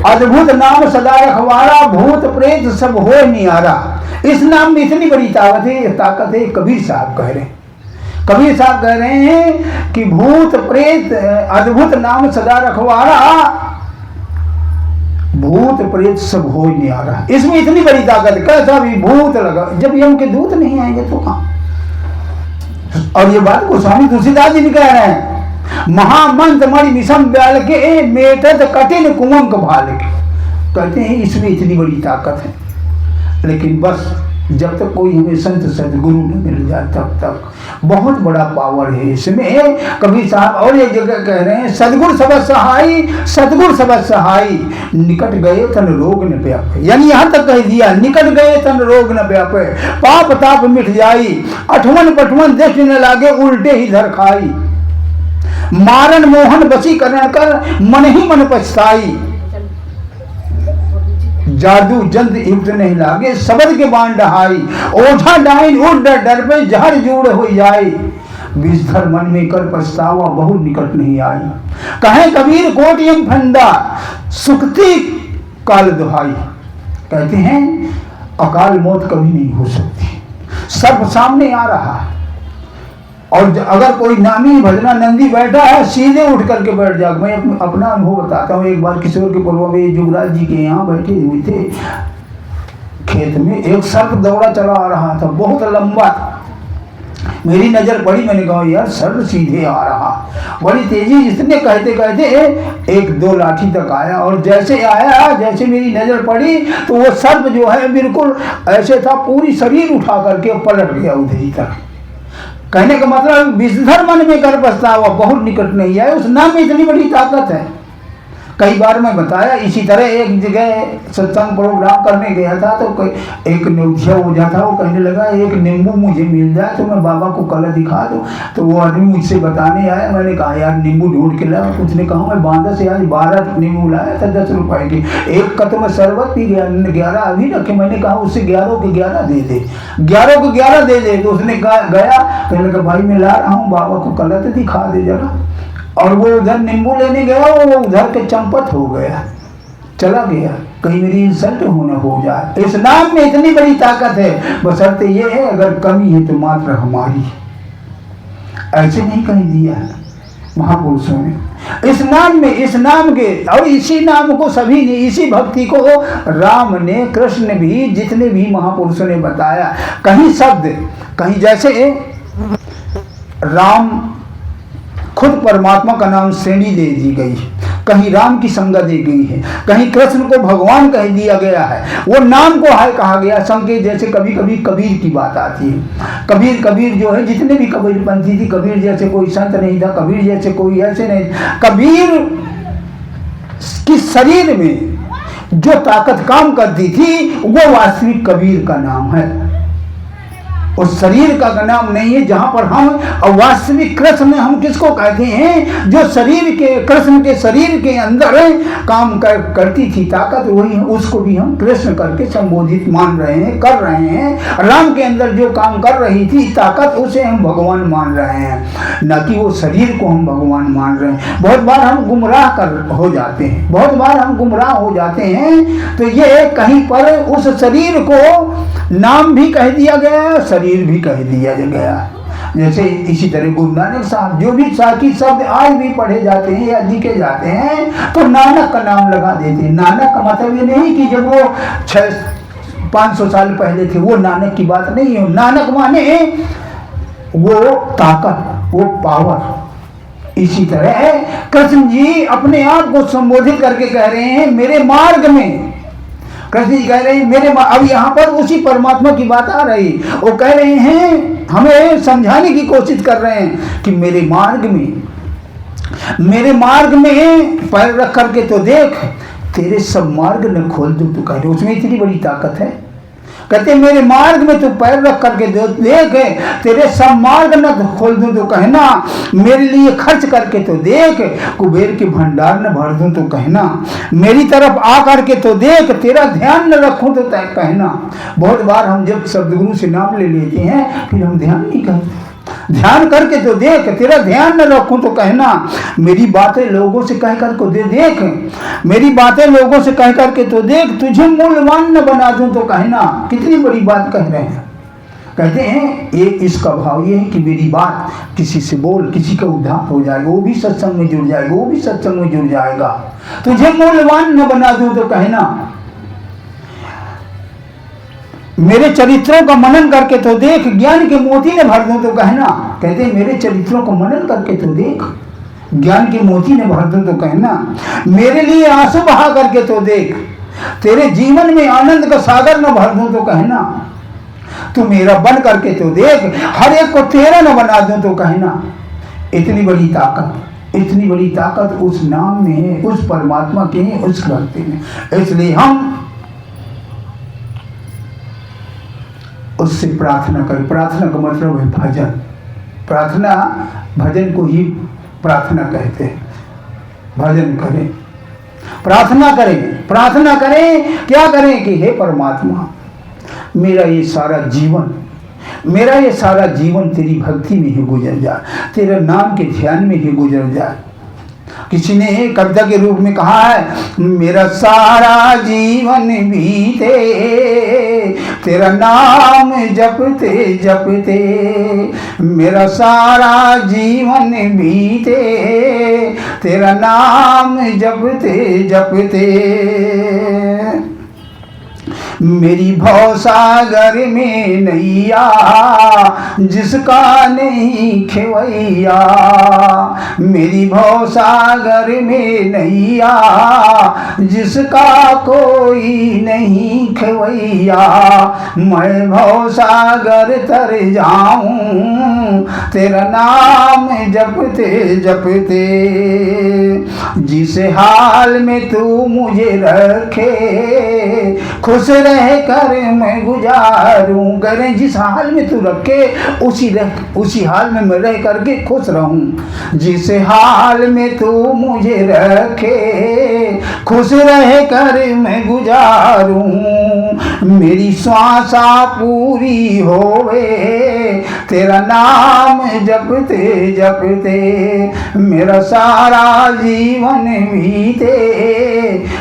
अद्भुत नाम सदा रखवारा, भूत प्रेत सब हो नियारा। इस नाम में इतनी बड़ी ताकत है। कबीर साहब कह रहे हैं कि भूत प्रेत अद्भुत नाम सदा रखवारा, भूत प्रेत सब हो नियारा। इसमें इतनी बड़ी ताकत, कैसा भी भूत लगा, जब यम के दूत नहीं आएंगे तो कहाँ। और ये बात गोस्वामी तुलसीदास जी भी कह रहे हैं, महामंत्र मणि विषम ब्याल के मेटत कठिन कुमंक भाल के। कहते हैं इसमें इतनी बड़ी ताकत है, लेकिन बस जब तक कोई हमें संत सदगुरु न मिल जाए तब तक। बहुत बड़ा पावर है इसमें। कबीर साहब और एक जगह कह रहे हैं सदगुरु सबद सहाई, सदगुरु सबद सहाई, निकट गए तन रोग न व्यापे। यानी यहाँ तक कह दिया निकट गए तन रोग न व्यापे, पाप ताप मिट जाई, अठवन पठवन दृष्टि न लागे, उल्टे ही धर खाई, मारन मोहन वशीकरण कर मन ही मन पछताई, जादू जंत युक्त नहीं लागे, शब्द के बाण डहाई, ओझा डाइन उड़ डर पे जहर जोड़ हो जाए, विषधर मन में कर पछतावा बहुत निकट नहीं आई। कहे कबीर कोटियम फंदा सुखती काल दुहाई। कहते हैं अकाल मौत कभी नहीं हो सकती, सब सामने आ रहा है। और अगर कोई नामी भजना नंदी बैठा है, सीधे उठ करके बैठ जाओ। मैं अपना अनुभव बताता हूँ। एक बार किशोर के पूर्व में युवराज जी के यहाँ बैठे हुए थे खेत में, एक सर्प दौड़ा चला आ रहा था, बहुत लंबा था। मेरी नजर पड़ी, मैंने कहा यार सर्प सीधे आ रहा, बड़ी तेजी। जितने कहते कहते 1-2 लाठी तक आया, और जैसे आया, जैसे मेरी नजर पड़ी तो वो सर्प जो है बिल्कुल ऐसे था, पूरी शरीर उठा करके पलट गया उधर ही तक। कहने का मतलब विषधर मन में कर पछतावा बहुत निकट नहीं आए। उस नाम में इतनी बड़ी ताकत है। कई बार मैं बताया। इसी तरह एक जगह सत्संग प्रोग्राम करने गया था, तो एक नौजिया ओझा था, वो कहने लगा एक नींबू मुझे मिल जाए तो मैं बाबा को कल दिखा दूं। तो वो आदमी मुझसे बताने आया, मैंने कहा यार नींबू ढूंढ के लाया। उसने कहा मैं बांदा से आज 12 नींबू लाया था 10 रुपए की, एक कत में शरबत पी गया, 11 अभी रखे। मैंने कहा उससे 11 के 11 दे दे, 11 को 11 दे दे। तो उसने गया, कहने लगा भाई मैं ला रहा हूँ, बाबा को कल तो दिखा दे जरा। और वो उधर नींबू लेने गया, वो उधर के चंपत हो गया, चला गया, कहीं मेरी इंसल्ट होना हो जाए। इस नाम में इतनी बड़ी ताकत है, बशर्ते ये है अगर कमी है तो मात्र हमारी, ऐसे नहीं कहीं दिया है। महापुरुषों ने। इस नाम के और इसी नाम को सभी ने, इसी भक्ति को राम ने, कृष्ण भी, जितने भी महापुरुषों ने बताया। कहीं शब्द, कहीं जैसे राम खुद परमात्मा का नाम श्रेणी दे दी गई है, कहीं राम की संज्ञा दी गई है, कहीं कृष्ण को भगवान कह दिया गया है, वो नाम को है कहा गया संकेत। जैसे कभी कभी कबीर की बात आती है, कबीर जो है, जितने भी कबीरपंथी थी, कबीर जैसे कोई संत नहीं था, कबीर जैसे कोई ऐसे नहीं। कबीर की शरीर में जो ताकत काम करती थी वो वास्तविक कबीर का नाम है, उस शरीर का नाम नहीं है। जहां पर हम वास्तविक कृष्ण में हम किसको कहते हैं, जो शरीर के, कृष्ण के शरीर के अंदर काम करती थी ताकत, वही उसको भी हम कृष्ण करके संबोधित मान रहे हैं, कर रहे हैं। राम के अंदर जो काम कर रही थी ताकत, उसे हम भगवान मान रहे हैं, न कि वो शरीर को हम भगवान मान रहे हैं। बहुत बार हम गुमराह हो जाते हैं, बहुत बार हम गुमराह हो जाते हैं। तो ये कहीं पर उस शरीर को नाम भी कह दिया गया, शरीर भी कह दिया गया। जैसे इसी तरह गुरु नानक साहब, जो भी साकी शब्द आज भी पढ़े जाते हैं या लिखे जाते हैं तो नानक का नाम लगा देते हैं। नानक का मतलब ये नहीं कि जब वो 500 साल पहले थे, वो नानक की बात नहीं है। नानक माने वो ताकत, वो पावर। इसी तरह कृष्ण जी अपने आप को संबोधित करके कह रहे हैं मेरे मार्ग में, कृष्ण जी कह रहे हैं मेरे, अब यहाँ पर उसी परमात्मा की बात आ रही, वो कह रहे हैं, हमें समझाने की कोशिश कर रहे हैं कि मेरे मार्ग में पैर रख करके तो देख, तेरे सब मार्ग न खोल दूं। तो कह रहे उसमें इतनी बड़ी ताकत है। कहते मेरे मार्ग में तू पैर रख करके देख, तेरे सब मार्ग न खोल दूं तो कहना, मेरे लिए खर्च करके तो देख, कुबेर के भंडार न भर दूं तो कहना, मेरी तरफ आ करके तो देख, तेरा ध्यान न रखूं तो कहना। बहुत बार हम जब सदगुरु से नाम ले लेते हैं फिर हम ध्यान नहीं करते। ध्यान करके तो देख, तेरा ध्यान न रखूं तो कहना, मेरी बातें लोगों से कह कर को देख, मेरी बातें लोगों से कह करके तो देख, तुझे मूल्यवान न बना दूं तो कहना। कितनी बड़ी बात कह रहे हैं। कहते हैं ये इसका भाव ये है कि मेरी बात किसी से बोल, किसी का उद्धार हो जाएगा, वो भी सत्संग में जुड़ जाएगा, वो भी सत्संग में जुड़ जाएगा। तुझे मूल्यवान न बना दूं तो कहना, मेरे चरित्रों का मनन करके तो देख, ज्ञान के मोती ने भर दूं तो कहना। कहते हैं मेरे चरित्रों का मनन करके तो देख, ज्ञान के मोती ने भर दूं तो कहना, मेरे लिए आंसू बहा करके तो देख, तेरे जीवन में आनंद का सागर न भर दूं तो कहना, तू मेरा बन करके तो देख, हर एक को तेरा न बना दूं तो कहना। इतनी बड़ी ताकत, इतनी बड़ी ताकत उस नाम में है, उस परमात्मा के है, उस भक्ति में। इसलिए हम उससे प्रार्थना करें। प्रार्थना का मतलब है भजन। प्रार्थना, भजन को ही प्रार्थना कहते हैं। भजन करें, प्रार्थना करें, प्रार्थना करें। क्या करें कि हे परमात्मा, मेरा ये सारा जीवन तेरी भक्ति में ही गुजर जाए, तेरे नाम के ध्यान में ही गुजर जाए। किसी ने कविता के रूप में कहा है, मेरा सारा जीवन बीते तेरा नाम जपते जपते, मेरा सारा जीवन बीते तेरा नाम जपते जपते, मेरी भवसागर में नैया जिसका नहीं खेवैया, मेरी भवसागर में नैया जिसका कोई नहीं खेवैया, मैं भवसागर तर जाऊं तेरा नाम जपते जपते, जिस हाल में तू मुझे रखे खुश रह कर मैं गुजारूं। करें जिस हाल में तू रखे उसी हाल में मैं रह करके खुश रहूं। जिस हाल में तू मुझे रखे खुश रह कर मैं गुजारूं। मेरी श्वासा पूरी होवे तेरा नाम जपते जपते, मेरा सारा जीवन बीते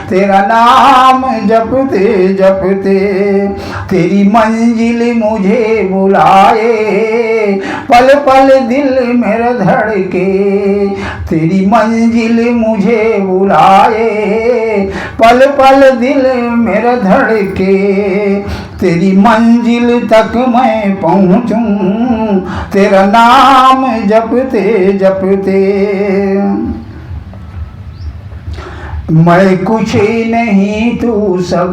तेरा नाम जपते जपते। जपते तेरी मंजिल मुझे बुलाए, पल पल दिल मेरा धड़के, तेरी मंजिल मुझे बुलाए, पल पल दिल मेरा धड़के, तेरी मंजिल तक मैं पहुँचूं, तेरा नाम जपते जपते। मैं कुछ नहीं तू सब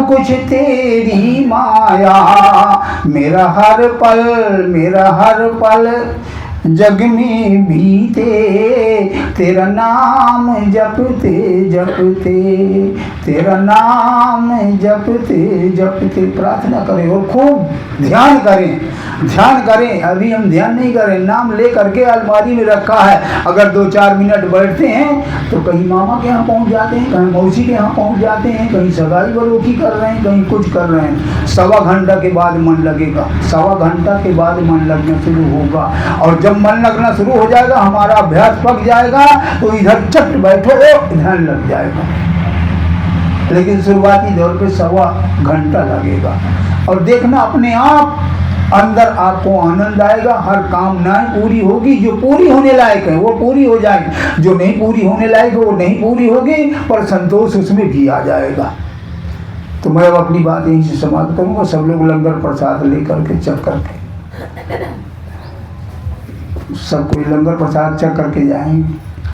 कुछ तेरी माया, मेरा हर पल जग में बीते, तेरा नाम जपते जपते, तेरा नाम जपते जपते। प्रार्थना करें और खूब ध्यान करें। अभी हम ध्यान नहीं करें, नाम ले करके अलमारी में रखा है। अगर 2-4 मिनट बैठते हैं तो कहीं मामा के यहाँ पहुँच जाते हैं, कहीं मौसी के यहाँ पहुँच जाते हैं, कहीं सगाई बरोकी कर रहे हैं, कहीं कुछ कर रहे हैं। 1.25 घंटा के बाद मन लगेगा, 1.25 घंटा के बाद मन लगना शुरू होगा। और जब मन लगना शुरू हो जाएगा, हमारा अभ्यास पक जाएगा, तो इधर चट बैठो, ध्यान लग जाएगा। लेकिन शुरुआती दौर पे 1.25 घंटा लगेगा। और देखना अपने आप अंदर आपको आनंद आएगा। हर कामनाएं पूरी होगी, जो पूरी होने लायक है वो पूरी हो जाएगी, जो नहीं पूरी होने लायक है वो नहीं पूरी होगी, पर संतोष उसमें भी आ जाएगा। तो मैं अब अपनी बात यहीं से समाप्त करूँगा। सब लोग लंगर प्रसाद लेकर के चख करके, सब कोई लंगर प्रसाद चख करके जाएंगे।